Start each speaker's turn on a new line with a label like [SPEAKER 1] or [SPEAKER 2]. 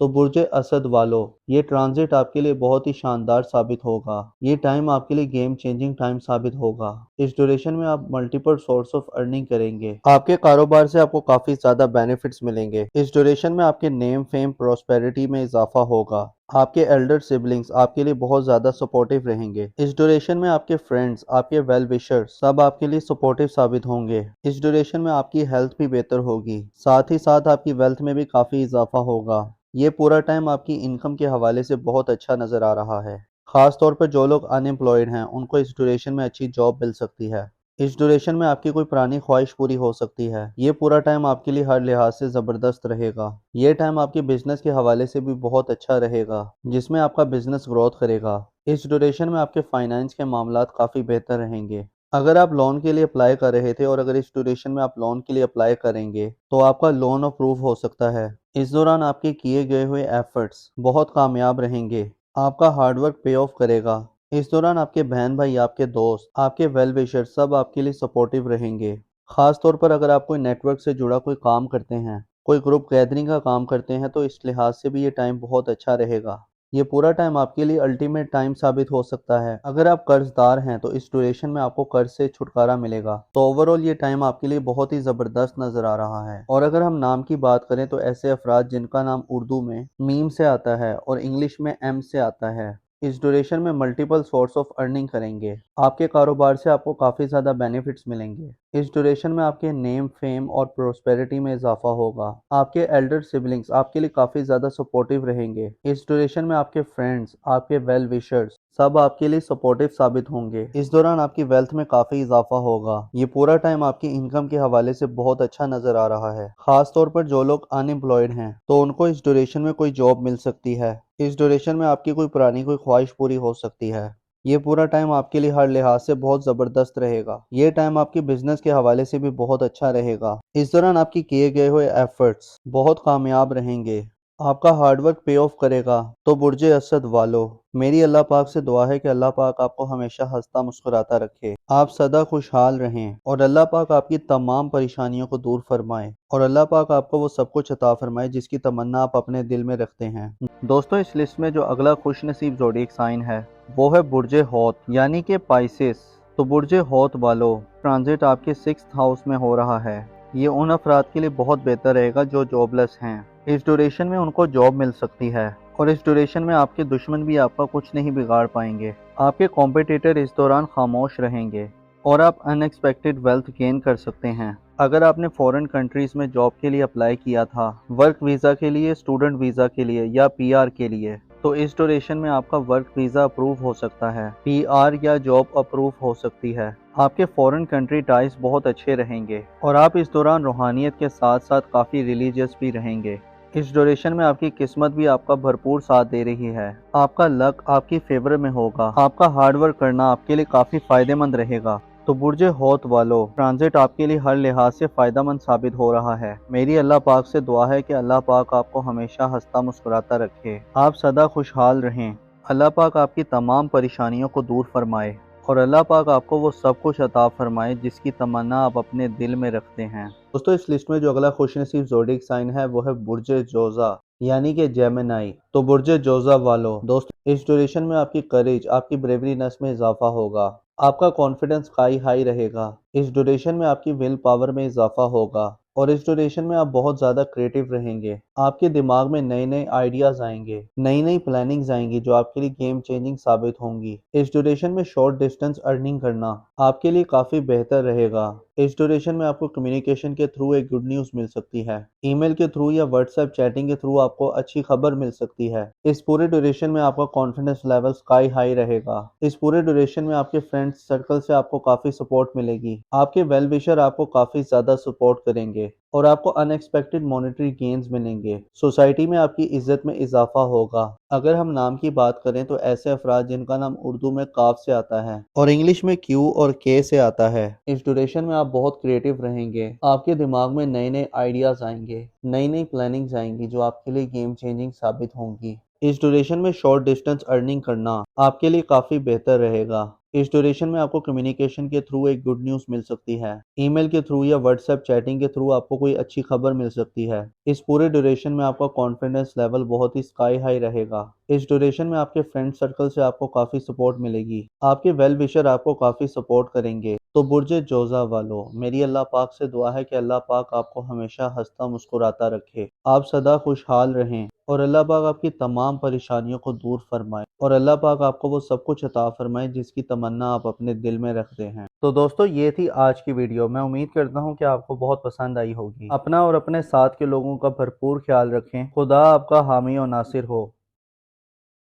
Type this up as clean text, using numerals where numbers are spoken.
[SPEAKER 1] تو برج اسد والو یہ ٹرانزٹ آپ کے لیے بہت ہی شاندار ثابت ہوگا۔ یہ ٹائم آپ کے لیے گیم چینجنگ ٹائم ثابت ہوگا۔ اس ڈیوریشن میں آپ ملٹیپل سورس آف ارننگ کریں گے۔ آپ کے کاروبار سے آپ کو کافی زیادہ بینیفٹس ملیں گے۔ اس ڈیوریشن میں آپ کے نیم فیم پراسپیرٹی میں اضافہ ہوگا۔ آپ کے ایلڈر سبلنگز آپ کے لیے بہت زیادہ سپورٹیو رہیں گے۔ اس ڈیوریشن میں آپ کے فرینڈز، آپ کے ویل وشر سب آپ کے لیے سپورٹیو ثابت ہوں گے۔ اس ڈیوریشن میں آپ کی ہیلتھ بھی بہتر ہوگی، ساتھ ہی ساتھ آپ کی ویلتھ میں بھی کافی اضافہ ہوگا۔ یہ پورا ٹائم آپ کی انکم کے حوالے سے بہت اچھا نظر آ رہا ہے۔ خاص طور پر جو لوگ ان ایمپلائڈ ہیں ان کو اس ڈیوریشن میں اچھی جاب مل سکتی ہے۔ اس ڈیوریشن میں آپ کی کوئی پرانی خواہش پوری ہو سکتی ہے۔ یہ پورا ٹائم آپ کے لیے ہر لحاظ سے زبردست رہے گا۔ یہ ٹائم آپ کے بزنس کے حوالے سے بھی بہت اچھا رہے گا، جس میں آپ کا بزنس گروتھ کرے گا۔ اس ڈیوریشن میں آپ کے فائنانس کے معاملات کافی بہتر رہیں گے۔ اگر آپ لون کے لیے اپلائی کر رہے تھے اور اگر اس ڈیوریشن میں آپ لون کے لیے اپلائی کریں گے تو آپ کا لون اپروو ہو سکتا ہے۔ اس دوران آپ کے کیے گئے ہوئے ایفرٹس بہت کامیاب رہیں گے۔ آپ کا ہارڈ ورک پے آف کرے گا۔ اس دوران آپ کے بہن بھائی، آپ کے دوست، آپ کے ویل وشر سب آپ کے لیے سپورٹیو رہیں گے۔ خاص طور پر اگر آپ کوئی نیٹ ورک سے جڑا کوئی کام کرتے ہیں، کوئی گروپ گیدرنگ کا کام کرتے ہیں، تو اس لحاظ سے بھی یہ ٹائم بہت اچھا رہے گا۔ یہ پورا ٹائم آپ کے لیے الٹیمیٹ ٹائم ثابت ہو سکتا ہے۔ اگر آپ قرض دار ہیں تو اس ڈیوریشن میں آپ کو قرض سے چھٹکارا ملے گا۔ تو اوورآل یہ ٹائم آپ کے لیے بہت ہی زبردست نظر آ رہا ہے۔ اور اگر ہم نام کی بات کریں تو ایسے افراد جن کا نام اردو میں میم سے آتا ہے اور انگلش میں ایم سے آتا ہے، اس ڈیوریشن میں ملٹیپل سورس آف ارننگ کریں گے۔ آپ کے کاروبار سے آپ کو کافی زیادہ بینیفٹس ملیں گے۔ اس ڈیوریشن میں آپ کے نیم فیم اور پروسپیرٹی میں اضافہ ہوگا۔ آپ کے ایلڈر سبلنگز آپ کے لیے کافی زیادہ سپورٹیو رہیں گے۔ اس ڈیوریشن میں آپ کے فرینڈز، آپ کے ویل وشرز سب آپ کے لیے سپورٹیو ثابت ہوں گے۔ اس دوران آپ کی ویلتھ میں کافی اضافہ ہوگا۔ یہ پورا ٹائم آپ کی انکم کے حوالے سے بہت اچھا نظر آ رہا ہے۔ خاص طور پر جو لوگ ان ایمپلائڈ ہیں تو ان کو اس ڈیوریشن میں کوئی جاب مل سکتی ہے۔ اس ڈیوریشن میں آپ کی کوئی پرانی کوئی خواہش پوری ہو سکتی ہے۔ یہ پورا ٹائم آپ کے لیے ہر لحاظ سے بہت زبردست رہے گا۔ یہ ٹائم آپ کی بزنس کے حوالے سے بھی بہت اچھا رہے گا۔ اس دوران آپ کی کیے گئے ہوئے ایفرٹس بہت کامیاب رہیں گے۔ آپ کا ہارڈ ورک پے آف کرے گا۔ تو برج اسد والو، میری اللہ پاک سے دعا ہے کہ اللہ پاک آپ کو ہمیشہ ہنستا مسکراتا رکھے، آپ سدا خوشحال رہیں، اور اللہ پاک آپ کی تمام پریشانیوں کو دور فرمائے، اور اللہ پاک آپ کو وہ سب کچھ عطا فرمائے جس کی تمنا آپ اپنے دل میں رکھتے ہیں۔ دوستو، اس لسٹ میں جو اگلا خوش نصیب زوڈیک سائن ہے وہ ہے برج ہوت یعنی کہ پائسس۔ تو برج ہوت والو، ٹرانزٹ آپ کے 6th ہاؤس میں ہو رہا ہے۔ یہ ان افراد کے لیے بہت بہتر رہے گا جو جاب لیس ہیں۔ اس ڈیوریشن میں ان کو جاب مل سکتی ہے، اور اس ڈیوریشن میں آپ کے دشمن بھی آپ کا کچھ نہیں بگاڑ پائیں گے۔ آپ کے کمپیٹیٹر اس دوران خاموش رہیں گے، اور آپ ان ایکسپیکٹڈ ویلتھ گین کر سکتے ہیں۔ اگر آپ نے فورن کنٹریز میں جاب کے لیے اپلائی کیا تھا، ورک ویزا کے لیے، اسٹوڈنٹ ویزا کے لیے یا پی آر کے لیے، تو اس ڈیوریشن میں آپ کا ورک ویزا اپروو ہو سکتا ہے، پی آر یا جاب اپروو ہو سکتی ہے۔ آپ کے فورن کنٹری ٹائز بہت اچھے رہیں گے، اور آپ اس دوران روحانیت کے ساتھ ساتھ کافی ریلیجیس بھی رہیں گے۔ اس ڈیوریشن میں آپ کی قسمت بھی آپ کا بھرپور ساتھ دے رہی ہے۔ آپ کا لک آپ کی فیور میں ہوگا۔ آپ کا ہارڈ ورک کرنا آپ کے لیے کافی فائدہ مند رہے گا۔ تو برج ہوت والو، ٹرانزٹ آپ کے لیے ہر لحاظ سے فائدہ مند ثابت ہو رہا ہے۔ میری اللہ پاک سے دعا ہے کہ اللہ پاک آپ کو ہمیشہ ہنستا مسکراتا رکھے، آپ سدا خوشحال رہیں، اللہ پاک آپ کی تمام پریشانیوں کو دور فرمائے، اور اللہ پاک آپ کو وہ سب کچھ عطا فرمائے جس کی تمنا آپ اپنے دل میں رکھتے ہیں۔ دوستو، اس لسٹ میں جو اگلا خوش نصیب زوڈیک سائن ہے وہ ہے برج جوزا یعنی کہ جیمنائی۔ تو برج جوزا والو، دوستو اس ڈیوریشن میں آپ کی کریج، آپ کی بریورینس میں اضافہ ہوگا۔ آپ کا کانفیڈنس ہائی رہے گا۔ اس ڈیوریشن میں آپ کی ول پاور میں اضافہ ہوگا، اور اس ڈیوریشن میں آپ بہت زیادہ کریٹیو رہیں گے۔ آپ کے دماغ میں نئے آئیڈیاز آئیں گے، نئی پلاننگز آئیں گی جو آپ کے لیے گیم چینجنگ ثابت ہوں گی۔ اس ڈیوریشن میں شارٹ ڈسٹینس ارننگ کرنا آپ کے لیے کافی بہتر رہے گا۔ اس ڈیوریشن میں آپ کو کمیونیکیشن کے تھرو ایک گڈ نیوز مل سکتی ہے، ای میل کے تھرو یا واٹس ایپ چیٹنگ کے تھرو آپ کو اچھی خبر مل سکتی ہے۔ اس پورے ڈیوریشن میں آپ کا کانفیڈنس لیول سکائی ہائی رہے گا۔ اس پورے ڈیوریشن میں آپ کے فرینڈ سرکل سے آپ کو کافی سپورٹ ملے گی۔ آپ کے ویل وشر آپ کو کافی زیادہ سپورٹ کریں گے، اور آپ کو ان ایکسپیکٹڈ مانیٹری گینز ملیں گے۔ سوسائٹی میں آپ کی عزت میں اضافہ ہوگا۔ اگر ہم نام کی بات کریں تو ایسے افراد جن کا نام اردو میں کاف سے آتا ہے اور انگلش میں کیو اور کے سے آتا ہے، اس ڈیوریشن میں آپ بہت کریٹیو رہیں گے۔ آپ کے دماغ میں نئے آئیڈیاز آئیں گے، نئی پلاننگز آئیں گی جو آپ کے لیے گیم چینجنگ ثابت ہوں گی۔ اس ڈیوریشن میں شارٹ ڈسٹینس ارننگ کرنا آپ کے لیے کافی بہتر رہے گا۔ اس ڈیوریشن میں آپ کو کمیونیکیشن کے تھرو ایک گڈ نیوز مل سکتی ہے، ای میل کے تھرو یا واٹس ایپ چیٹنگ کے تھرو آپ کو کوئی اچھی خبر مل سکتی ہے۔ اس پورے ڈیوریشن میں آپ کا کانفیڈنس لیول بہت ہی اسکائی ہائی رہے گا۔ اس ڈیوریشن میں آپ کے فرینڈ سرکل سے آپ کو کافی سپورٹ ملے گی، آپ کے ویل وشر آپ کو کافی سپورٹ کریں گے۔ تو برج جوزا والو، میری اللہ پاک سے دعا ہے کہ اللہ پاک آپ کو ہمیشہ ہنستا مسکراتا رکھے، آپ سدا خوشحال رہیں، اور اللہ پاک آپ کی تمام پریشانیوں کو دور فرمائے، اور اللہ پاک آپ کو وہ سب کچھ عطا فرمائے جس کی تمنا آپ اپنے دل میں رکھتے ہیں۔ تو دوستو، یہ تھی آج کی ویڈیو۔ میں امید کرتا ہوں کہ آپ کو بہت پسند آئی ہوگی۔ اپنا اور اپنے ساتھ کے لوگوں کا بھرپور خیال رکھیں۔ خدا آپ کا حامی و ناصر ہو۔